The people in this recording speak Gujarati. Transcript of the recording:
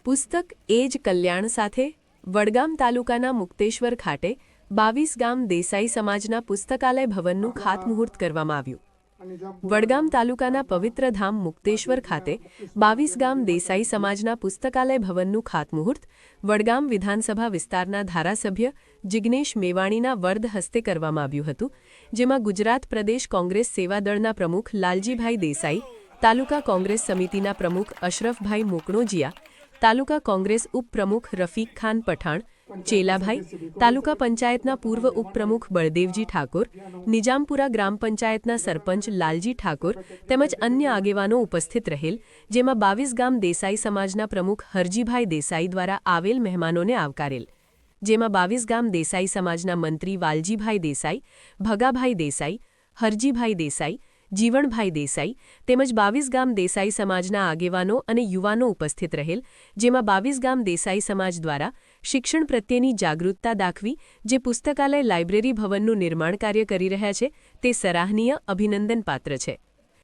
પુસ્તક એ જ કલ્યાણ સાથે વડગામ તાલુકાના મુક્તેશ્વર ખાતે 22 ગામ દેસાઈ સમાજના પુસ્તકાલય ભવનનું ખાતમુહૂર્ત કરવામાં આવ્યું. વડગામ તાલુકાના પવિત્ર ધામ મુક્તેશ્વર ખાતે 22 ગામ દેસાઈ સમાજના પુસ્તકાલય ભવનનું ખાતમુહૂર્ત વડગામ વિધાનસભા વિસ્તારના ધારાસભ્ય જિગ્નેશ મેવાણીના વરદ હસ્તે કરવામાં આવ્યું હતું, જેમાં ગુજરાત પ્રદેશ કોંગ્રેસ સેવાદળના પ્રમુખ લાલજીભાઈ દેસાઈ, તાલુકા કોંગ્રેસ સમિતિના પ્રમુખ અશરફભાઈ મોકણોજીયા, તાલુકા કોંગ્રેસ ઉપપ્રમુખ રફીક ખાન પઠાણ, ચેલાભાઈ, તાલુકા પંચાયતના પૂર્વ ઉપપ્રમુખ બળદેવજી ઠાકોર, નિજામપુરા ગ્રામ પંચાયતના સરપંચ લાલજી ઠાકોર તેમજ અન્ય આગેવાનો ઉપસ્થિત રહેલ, જેમાં 22 ગામ દેસાઈ સમાજના પ્રમુખ હરજીભાઈ દેસાઈ દ્વારા આવેલ મહેમાનોને આવકારેલ. જેમાં 22 ગામ દેસાઈ સમાજના મંત્રી વાલજીભાઈ દેસાઈ, ભગાભાઈ દેસાઈ, હરજીભાઈ દેસાઈ, જીવણભાઈ દેસાઈ તેમજ 22 ગામ દેસાઈ સમાજના આગેવાનો અને યુવાનો ઉપસ્થિત રહેલ, જેમાં 22 ગામ દેસાઈ સમાજ દ્વારા શિક્ષણ પ્રત્યેની જાગૃતતા દાખવી જે પુસ્તકાલય લાઇબ્રેરી ભવનનું નિર્માણ કાર્ય કરી રહ્યા છે તે સરાહનીય, અભિનંદનપાત્ર છે.